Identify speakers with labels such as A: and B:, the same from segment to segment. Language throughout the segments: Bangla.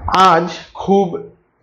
A: আজ খুব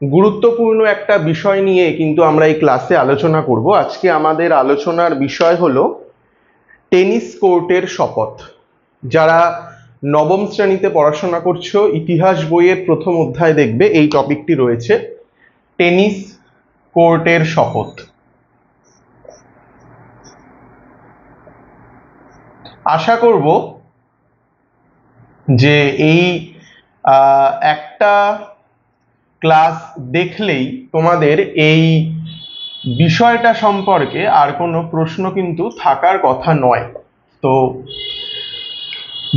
A: গুরুত্বপূর্ণ একটা বিষয় নিয়ে কিন্তু আমরা এই ক্লাসে আলোচনা করব। আজকে আমাদের আলোচনার বিষয় হলো টেনিস কোর্টের শপথ। যারা নবম শ্রেণীতে পড়াশোনা করছো, ইতিহাস বইয়ের প্রথম অধ্যায় দেখবে এই টপিকটি রয়েছে, টেনিস কোর্টের শপথ। আশা করব যে এই একটা ক্লাস দেখলেই তোমাদের এই বিষয়টা সম্পর্কে আর কোনো প্রশ্ন কিন্তু থাকার কথা নয়। তো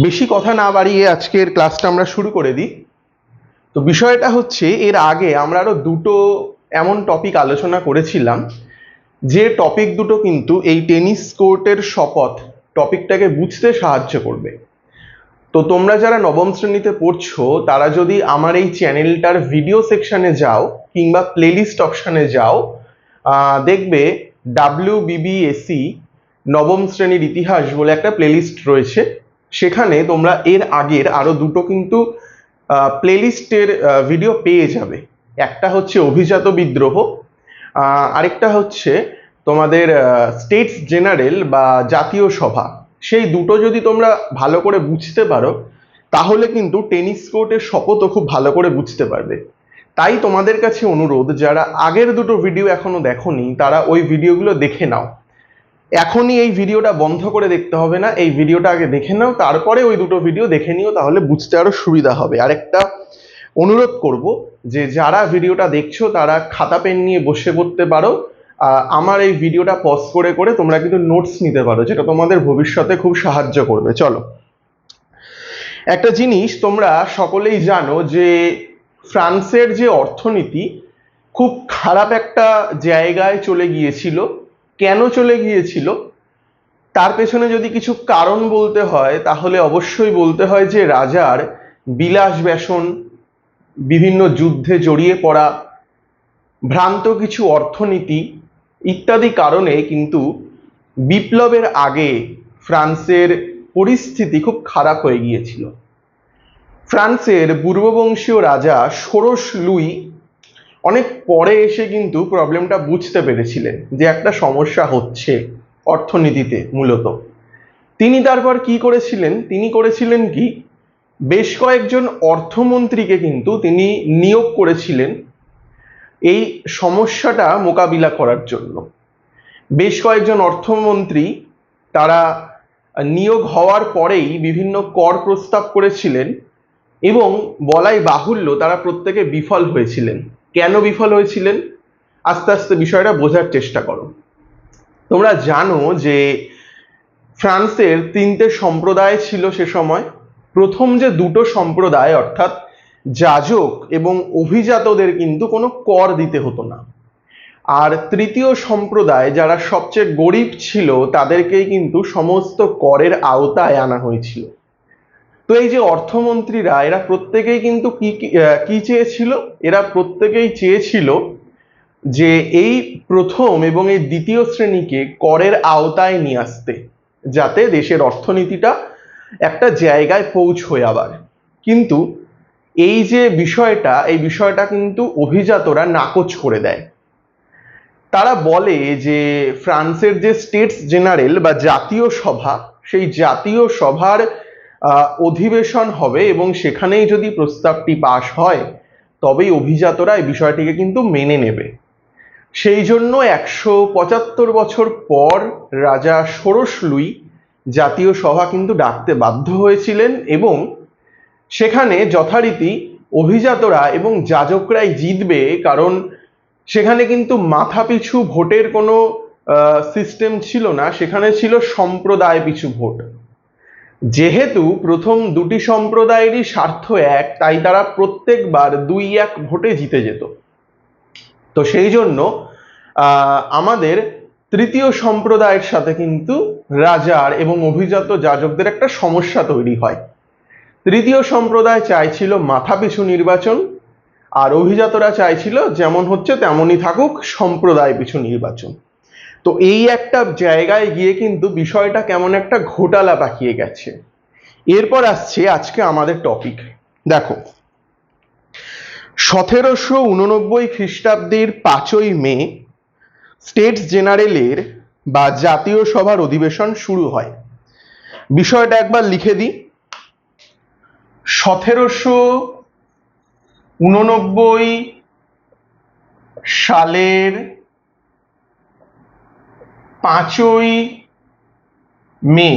A: বেশি কথা না বাড়িয়ে আজকের ক্লাসটা আমরা শুরু করে দিই। তো বিষয়টা হচ্ছে, এর আগে আমরা আরো দুটো এমন টপিক আলোচনা করেছিলাম যে টপিক দুটো কিন্তু এই টেনিস কোর্টের শপথ টপিকটাকে বুঝতে সাহায্য করবে। তো তোমরা যারা নবম শ্রেণীতে পড়ছো তারা যদি আমার এই চ্যানেলটার ভিডিও সেকশনে যাও কিংবা প্লেলিস্ট অপশানে যাও, দেখবে WBBSE নবম শ্রেণীর ইতিহাস বলে একটা প্লেলিস্ট রয়েছে। সেখানে তোমরা এর আগের আরো দুটো কিন্তু প্লেলিস্টের ভিডিও পেয়ে যাবে। একটা হচ্ছে অভিজাত বিদ্রোহ, আরেকটা হচ্ছে তোমাদের স্টেটস জেনারেল বা জাতীয় সভা। সেই দুটো যদি তোমরা ভালো করে বুঝতে পারো তাহলে কিন্তু টেনিস কোর্টের শপথও খুব ভালো করে বুঝতে পারবে। তাই তোমাদের কাছে অনুরোধ, যারা আগের দুটো ভিডিও এখনো দেখোনি তারা ওই ভিডিওগুলো দেখে নাও। এখনই এই ভিডিওটা বন্ধ করে দেখতে হবে না, এই ভিডিওটা আগে দেখে নাও, তারপরে ওই দুটো ভিডিও দেখে নিও, তাহলে বুঝতে আরো সুবিধা হবে। আরেকটা অনুরোধ করব যে যারা ভিডিওটা দেখছো তারা খাতা পেন নিয়ে বসে পড়তে পারো। আমার এই ভিডিওটা পজ করে করে তোমরা কিন্তু নোটস নিতে পারো, যেটা তোমাদের ভবিষ্যতে খুব সাহায্য করবে। চলো, একটা জিনিস তোমরা সকলেই জানো যে ফ্রান্সের যে অর্থনীতি খুব খারাপ একটা জায়গায় চলে গিয়েছিল। কেন চলে গিয়েছিল তার পেছনে যদি কিছু কারণ বলতে হয় তাহলে অবশ্যই বলতে হয় যে রাজার বিলাস ব্যসন, বিভিন্ন যুদ্ধে জড়িয়ে পড়া, ভ্রান্ত কিছু অর্থনীতি ইত্যাদি কারণে কিন্তু বিপ্লবের আগে ফ্রান্সের পরিস্থিতি খুব খারাপ হয়ে গিয়েছিল। ফ্রান্সের পূর্ববংশীয় রাজা ষোড়শ লুই অনেক পরে এসে কিন্তু প্রবলেমটা বুঝতে পেরেছিলেন যে একটা সমস্যা হচ্ছে অর্থনীতিতে। মূলত তিনি তারপর কি করেছিলেন, তিনি করেছিলেন কি, বেশ কয়েকজন অর্থমন্ত্রীকে কিন্তু তিনি নিয়োগ করেছিলেন এই সমস্যাটা মোকাবিলা করার জন্য। বেশ কয়েকজন অর্থমন্ত্রী তারা নিয়োগ হওয়ার পরেই বিভিন্ন কর প্রস্তাব করেছিলেন এবং বলাই বাহুল্য তারা প্রত্যেকে বিফল হয়েছিলেন। কেন বিফল হয়েছিলেন আস্তে আস্তে বিষয়টা বোঝার চেষ্টা করো। তোমরা জানো যে ফ্রান্সের তিনটে সম্প্রদায় ছিল সে সময়। প্রথম যে দুটো সম্প্রদায় অর্থাৎ যাজক এবং অভিজাতদের কিন্তু কোনো কর দিতে হতো না, আর তৃতীয় সম্প্রদায় যারা সবচেয়ে গরিব ছিল তাদেরকেই কিন্তু সমস্ত করের আওতায় আনা হয়েছিল। তো এই যে অর্থমন্ত্রীরা এরা প্রত্যেকেই কিন্তু কি চেয়েছিল, এরা প্রত্যেকেই চেয়েছিল যে এই প্রথম এবং এই দ্বিতীয় শ্রেণীকে করের আওতায় নিয়ে আসতে, যাতে দেশের অর্থনীতিটা একটা জায়গায় পৌঁছয় আবার। কিন্তু এই যে বিষয়টা, এই বিষয়টা কিন্তু অভিজাতরা নাকচ করে দেয়। তারা বলে যে ফ্রান্সের যে স্টেটস জেনারেল বা জাতীয় সভা, সেই জাতীয় সভার অধিবেশন হবে এবং সেখানেই যদি প্রস্তাবটি পাশ হয় তবেই অভিজাতরা এই বিষয়টিকে কিন্তু মেনে নেবে। সেই জন্য 175 বছর পর রাজা ষোড়শ লুই জাতীয় সভা কিন্তু ডাকতে বাধ্য হয়েছিলেন এবং সেখানে যথারীতি অভিজাতরা এবং যাজকরাই জিতবে, কারণ সেখানে কিন্তু মাথাপিছু ভোটের কোনো সিস্টেম ছিল না, সেখানে ছিল সম্প্রদায় পিছু ভোট। যেহেতু প্রথম দুটি সম্প্রদায়েরই স্বার্থ এক, তাই তারা প্রত্যেকবার 2-1 ভোটে জিতে যেত। তো সেই জন্য আমাদের তৃতীয় সম্প্রদায়ের সাথে কিন্তু রাজার এবং অভিজাত যাজকদের একটা সমস্যা তৈরি হয়। তৃতীয় সম্প্রদায় চাইছিল মাথাপিছু নির্বাচন, আর অভিজাতরা চাইছিল যেমন হচ্ছে তেমনই থাকুক, সম্প্রদায় পিছু নির্বাচন। তো এই একটা জায়গায় গিয়ে কিন্তু বিষয়টা কেমন একটা ঘোটালা পাকিয়ে গেছে। এরপর আসছে আজকে আমাদের টপিক। দেখো, 1789 খ্রিস্টাব্দের 5ই মে স্টেটস জেনারেলের বা জাতীয় সভার অধিবেশন শুরু হয়। বিষয়টা একবার লিখে দিই। 1789 সালের 5ই মে,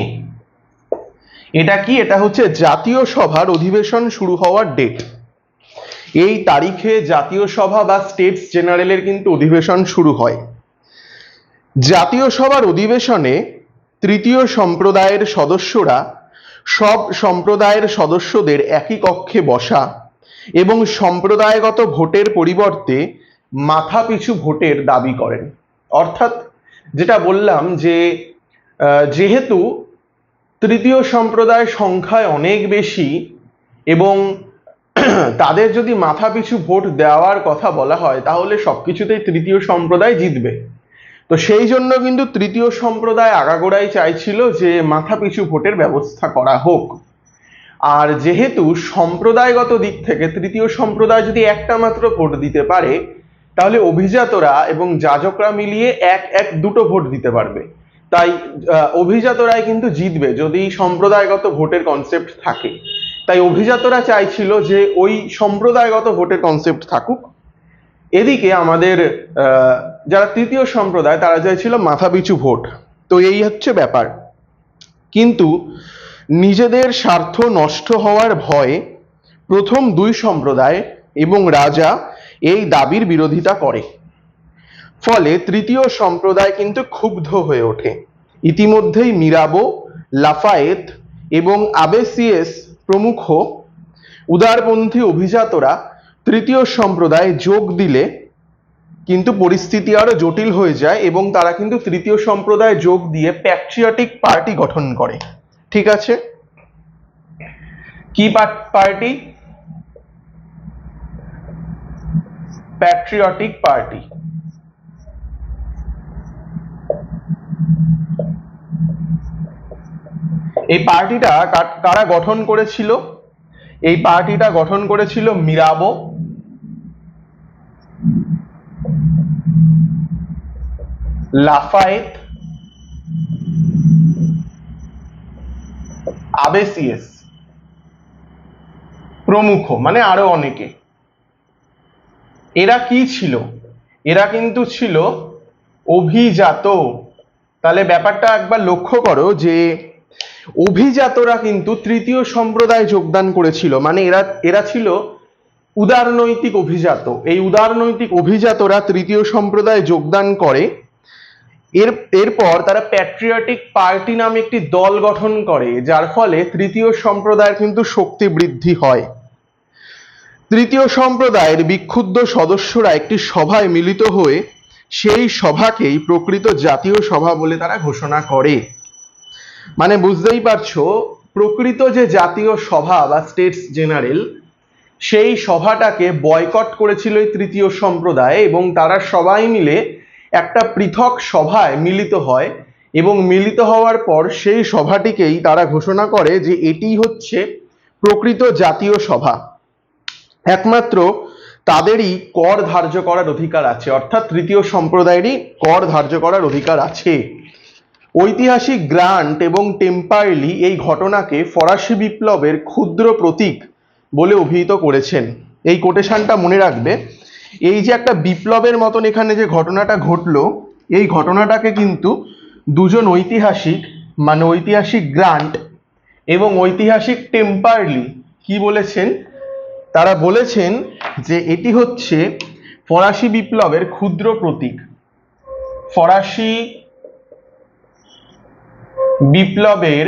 A: এটা কি? এটা হচ্ছে জাতীয় সভার অধিবেশন শুরু হওয়ার ডেট। এই তারিখে জাতীয় সভা বা স্টেটস জেনারেলের কিন্তু অধিবেশন শুরু হয়। জাতীয় সভার অধিবেশনে তৃতীয় সম্প্রদায়ের সদস্যরা সব সম্প্রদায়ের সদস্যদের একই কক্ষে বসা এবং সম্প্রদায়গত ভোটের পরিবর্তে মাথাপিছু ভোটের দাবি করেন। অর্থাৎ যেটা বললাম যে যেহেতু তৃতীয় সম্প্রদায় সংখ্যায় অনেক বেশি এবং তাদের যদি মাথাপিছু ভোট দেওয়ার কথা বলা হয় তাহলে সবকিছুতেই তৃতীয় সম্প্রদায় জিতবে। তো সেই জন্য কিন্তু তৃতীয় সম্প্রদায় আগাগোড়াই চাইছিল যে মাথাপিছু ভোটের ব্যবস্থা করা হোক। আর যেহেতু সম্প্রদায়গত দিক থেকে তৃতীয় সম্প্রদায় যদি একটা মাত্র ভোট দিতে পারে তাহলে অভিজাতরা এবং যাজকরা মিলিয়ে দুটো ভোট দিতে পারবে। তাই অভিজাতরাই কিন্তু জিতবে যদি সম্প্রদায়গত ভোটের কনসেপ্ট থাকে। তাই অভিজাতরা চাইছিল যে ওই সম্প্রদায়গত ভোটের কনসেপ্ট থাকুক। এদিকে আমাদের যারা তৃতীয় সম্প্রদায় তারা চাইছিল মাথাপিছু ভোট। তো এই হচ্ছে ব্যাপার। কিন্তু নিজেদের স্বার্থ নষ্ট হওয়ার ভয়ে প্রথম দুই সম্প্রদায় এবং রাজা এই দাবির বিরোধিতা করে। ফলে তৃতীয় সম্প্রদায় কিন্তু ক্ষুব্ধ হয়ে ওঠে। ইতিমধ্যেই মিরাবো, লাফায়েত এবং আবেসিয়েস প্রমুখ উদারপন্থী অভিজাতরা তৃতীয় সম্প্রদায়ে যোগ দিলে কিন্তু পরিস্থিতি আরো জটিল হয়ে যায় এবং তারা কিন্তু তৃতীয় সম্প্রদায়ে যোগ দিয়ে প্যাট্রিয়টিক পার্টি গঠন করে। ঠিক আছে, কি পার্টি? Patriotic party. এই পার্টিটা কারা গঠন করেছিল? এই পার্টিটা গঠন করেছিল মিরাবো, লাফায়েত, আবেসিয়েস প্রমুখ, মানে আরো অনেকে। এরা কি ছিল? এরা কিন্তু ছিল অভিজাত। তাহলে ব্যাপারটা একবার লক্ষ্য করো যে অভিজাতরা কিন্তু তৃতীয় সম্প্রদায়ে যোগদান করেছিল, মানে এরা ছিল উদারনৈতিক অভিজাত। এই উদারনৈতিক অভিজাতরা তৃতীয় সম্প্রদায়ে যোগদান করে। এরপর তারা প্যাট্রিয়টিক পার্টি নামে একটি দল গঠন করে, যার ফলে তৃতীয় সম্প্রদায়ের কিন্তু শক্তি বৃদ্ধি হয়। তৃতীয় সম্প্রদায়ের বিক্ষুব্ধ সদস্যরা একটি সভায় মিলিত হয়ে সেই সভাকেই প্রকৃত জাতীয় সভা বলে তারা ঘোষণা করে। মানে বুঝতেই পারছো, প্রকৃত যে জাতীয় সভা বা স্টেটস জেনারেল, সেই সভাটাকে বয়কট করেছিল এই তৃতীয় সম্প্রদায় এবং তারা সবাই মিলে একটা পৃথক সভায় মিলিত হয় এবং মিলিত হওয়ার পর সেই সভাটিকেই তারা ঘোষণা করে যে এটি হচ্ছে প্রকৃত জাতীয় সভা। একমাত্র তাদেরই কর ধার্য করার অধিকার আছে, অর্থাৎ তৃতীয় সম্প্রদায়েরই কর ধার্য করার অধিকার আছে। ঐতিহাসিক গ্রান্ট এবং টেম্পারলি এই ঘটনাকে ফরাসি বিপ্লবের ক্ষুদ্র প্রতীক বলে অভিহিত করেছেন। এই কোটেশনটা মনে রাখবে। এই যে একটা বিপ্লবের মতন এখানে যে ঘটনাটা ঘটলো, এই ঘটনাটাকে কিন্তু দুজন ঐতিহাসিক, মানে ঐতিহাসিক গ্রান্ট এবং ঐতিহাসিক টেম্পারলি কি বলেছেন? তারা বলেছেন যে এটি হচ্ছে ফরাসি বিপ্লবের ক্ষুদ্র প্রতীক। ফরাসি বিপ্লবের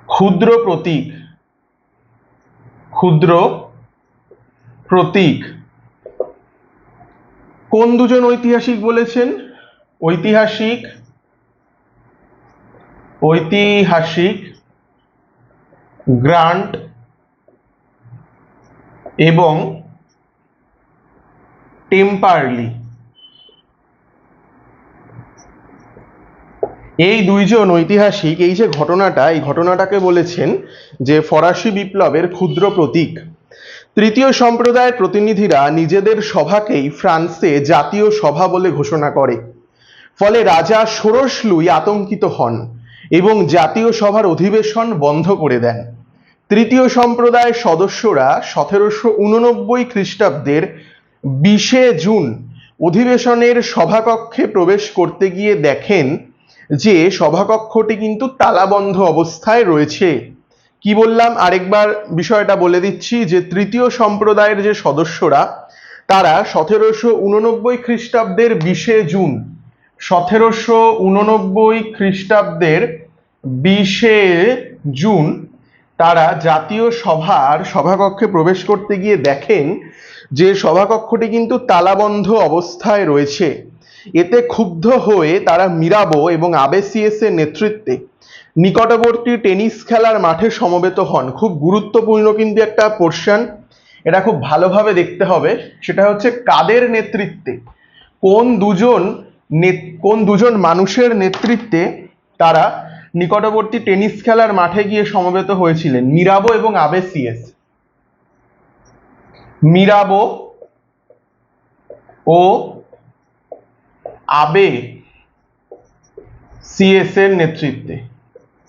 A: ক্ষুদ্র প্রতীক, ক্ষুদ্র প্রতীক। কোন দুজন ঐতিহাসিক বলেছেন? ঐতিহাসিক গ্রান্ট এবং টেম্পারলি। এই দুইজন ঐতিহাসিক এই যে ঘটনাটা, এই ঘটনাটাকে বলেছেন যে ফরাসি বিপ্লবের ক্ষুদ্র প্রতীক। তৃতীয় সম্প্রদায়ের প্রতিনিধিরা নিজেদের সভাকেই ফ্রান্সে জাতীয় সভা বলে ঘোষণা করে। ফলে রাজা ষোড়শ লুই আতঙ্কিত হন এবং জাতীয় সভার অধিবেশন বন্ধ করে দেন। তৃতীয় সম্প্রদায়ের সদস্যরা 1789 খ্রিস্টাব্দের 20শে জুন অধিবেশনের সভাকক্ষে প্রবেশ করতে গিয়ে দেখেন যে সভাকক্ষটি কিন্তু তালাবন্ধ অবস্থায় রয়েছে। কি বললাম আরেকবার বিষয়টা বলে দিচ্ছি, যে তৃতীয় সম্প্রদায়ের যে সদস্যরা তারা 1789 খ্রিস্টাব্দের 20শে জুন 1789 খ্রিস্টাব্দের 20শে জুন তারা জাতীয় সভার সভাকক্ষে প্রবেশ করতে গিয়ে দেখেন যে সভাকক্ষটি কিন্তু তালাবন্ধ অবস্থায় রয়েছে। এতে ক্ষুব্ধ হয়ে তারা মিরাবো এবং আবেসিয়েস এর নেতৃত্বে নিকটবর্তী টেনিস খেলার মাঠে সমবেত হন। খুব গুরুত্বপূর্ণ কিন্তু একটা পোর্শন, এটা খুব ভালোভাবে দেখতে হবে। সেটা হচ্ছে কাদের নেতৃত্বে, কোন দুজন মানুষের নেতৃত্বে তারা নিকটবর্তী টেনিস খেলার মাঠে গিয়ে সমবেত হয়েছিলেন। মিরাবো এবং আবেসিয়েস, মিরাবো ও আবে সিএস এর নেতৃত্বে,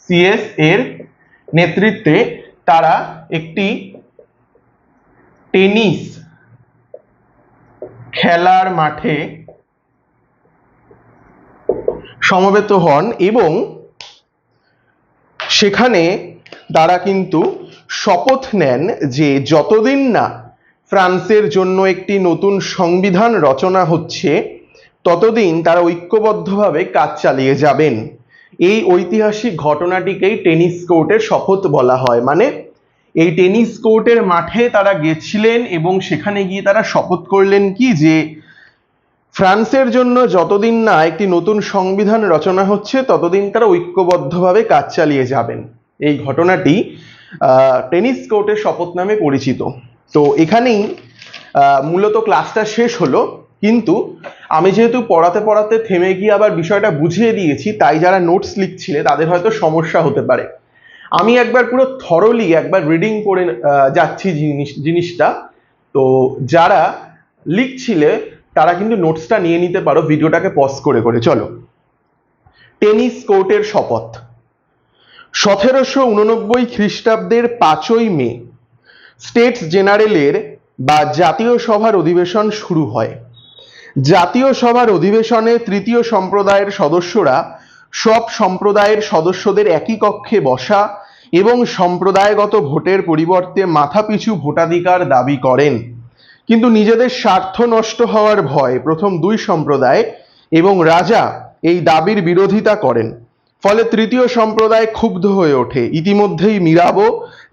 A: সিএস এর নেতৃত্বে তারা একটি টেনিস খেলার মাঠে সমবেত হন এবং সেখানে তারা কিন্তু শপথ নেন যে যতদিন না ফ্রান্সের জন্য একটি নতুন সংবিধান রচনা হচ্ছে ততদিন তারা ঐক্যবদ্ধভাবে কাজ চালিয়ে যাবেন। এই ঐতিহাসিক ঘটনাটিকেই টেনিস কোর্টের শপথ বলা হয়। মানে এই টেনিস কোর্টের মাঠে তারা গেছিলেন এবং সেখানে গিয়ে তারা শপথ করলেন কি, যে ফ্রান্সের জন্য যতদিন না একটি নতুন সংবিধান রচনা হচ্ছে ততদিন তারা ঐক্যবদ্ধভাবে কাজ চালিয়ে যাবেন। এই ঘটনাটি টেনিস কোর্টের শপথ নামে পরিচিত। তো এখানেই মূলত ক্লাসটা শেষ হলো, কিন্তু আমি যেহেতু পড়াতে পড়াতে থেমে গিয়ে আবার বিষয়টা বুঝিয়ে দিয়েছি, তাই যারা নোটস লিখছিলে তাদের হয়তো সমস্যা হতে পারে। আমি একবার পুরো থরলি একবার রিডিং করে যাচ্ছি জিনিসটা। তো যারা লিখছিলে তারা কিন্তু নোটসটা নিয়ে নিতে পারো ভিডিওটাকে পজ করে করে। চলো, টেনিস কোর্টের শপথ। 1789 খ্রিস্টাব্দের 5ই মে স্টেটস জেনারেলের বা জাতীয় সভার অধিবেশন শুরু হয়। জাতীয় সভার অধিবেশনে তৃতীয় সম্প্রদায়ের সদস্যরা সব সম্প্রদায়ের সদস্যদের একই কক্ষে বসা এবং সম্প্রদায়গত ভোটের পরিবর্তে মাথাপিছু ভোটাধিকার দাবি করেন। কিন্তু নিজেদের স্বার্থ নষ্ট হওয়ার ভয়ে প্রথম দুই সম্প্রদায় এবং রাজা এই দাবির বিরোধিতা করেন। ফলে তৃতীয় সম্প্রদায় ক্ষুব্ধ হয়ে ওঠে। ইতিমধ্যেই মিরাবো,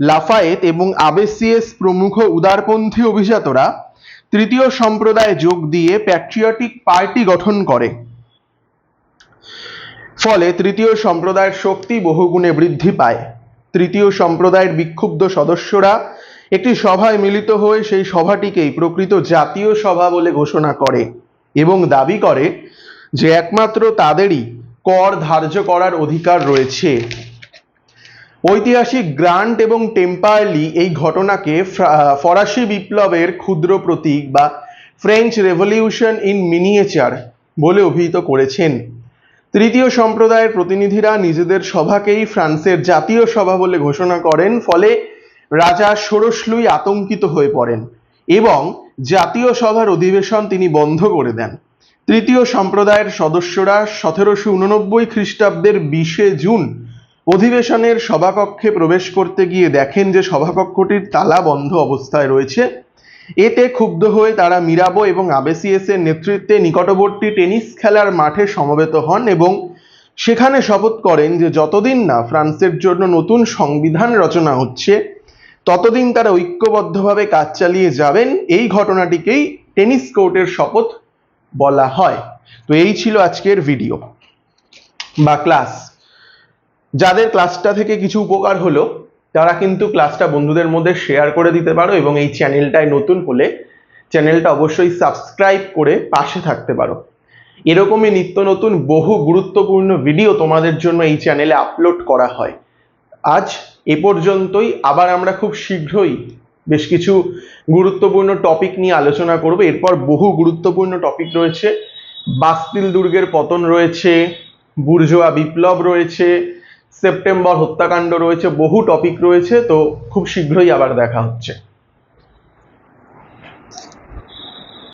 A: লাফায়েত এবং আবেসিয়েস প্রমুখ উদারপন্থী অভিজাতরা তৃতীয় সম্প্রদায়ে যোগ দিয়ে প্যাট্রিয়টিক পার্টি গঠন করে। ফলে তৃতীয় সম্প্রদায়ের শক্তি বহুগুণে বৃদ্ধি পায়। তৃতীয় সম্প্রদায়ের বিক্ষুব্ধ সদস্যরা একটি সভায় মিলিত হয়ে সেই সভাটিকেই প্রকৃত জাতীয় সভা বলে ঘোষণা করে এবং দাবি করে যে একমাত্র তাদেরই কর ধার্য করার অধিকার রয়েছে। ঐতিহাসিক গ্রান্ট এবং টেম্পারলি এই ঘটনাকে ফরাসি বিপ্লবের ক্ষুদ্র প্রতীক বা ফ্রেঞ্চ রেভলিউশন ইন মিনিয়েচার বলে অভিহিত করেছেন। তৃতীয় সম্প্রদায়ের প্রতিনিধিরা নিজেদের সভাকেই ফ্রান্সের জাতীয় সভা বলে ঘোষণা করেন। ফলে রাজা ষোড়শ লুই আতঙ্কিত হয়ে পড়েন এবং জাতীয় সভার অধিবেশন তিনি বন্ধ করে দেন। তৃতীয় সম্প্রদায়ের সদস্যরা 1789 খ্রিস্টাব্দের 20শে জুন অধিবেশনের সভাকক্ষে প্রবেশ করতে গিয়ে দেখেন যে সভাকক্ষটির তালা বন্ধ অবস্থায় রয়েছে। এতে ক্ষুব্ধ হয়ে তারা মিরাবো এবং আবেসিয়েস এর নেতৃত্বে নিকটবর্তী টেনিস খেলার মাঠে সমবেত হন এবং সেখানে শপথ করেন যে যতদিন না ফ্রান্সের জন্য নতুন সংবিধান রচনা হচ্ছে ততদিন তারা ঐক্যবদ্ধভাবে কাজ চালিয়ে যাবেন। এই ঘটনাটিকেই টেনিস কোর্টের শপথ বলা হয়। তো এই ছিল আজকের ভিডিও বা ক্লাস। যাদের ক্লাসটা থেকে কিছু উপকার হলো তারা কিন্তু ক্লাসটা বন্ধুদের মধ্যে শেয়ার করে দিতে পারো এবং এই চ্যানেলটায় নতুন হলে চ্যানেলটা অবশ্যই সাবস্ক্রাইব করে পাশে থাকতে পারো। এরকমই নিত্য নতুন বহু গুরুত্বপূর্ণ ভিডিও তোমাদের জন্য এই চ্যানেলে আপলোড করা হয়। আজ এ পর্যন্তই। আবার আমরা খুব শীঘ্রই বেশ কিছু গুরুত্বপূর্ণ টপিক নিয়ে আলোচনা করব। এরপর বহু গুরুত্বপূর্ণ টপিক রয়েছে, বাস্তিল দুর্গের পতন রয়েছে, বুর্জোয়া বিপ্লব রয়েছে, সেপ্টেম্বর হত্যাকাণ্ড রয়েছে, বহু টপিক রয়েছে। তো খুব শীঘ্রই আবার দেখা হচ্ছে।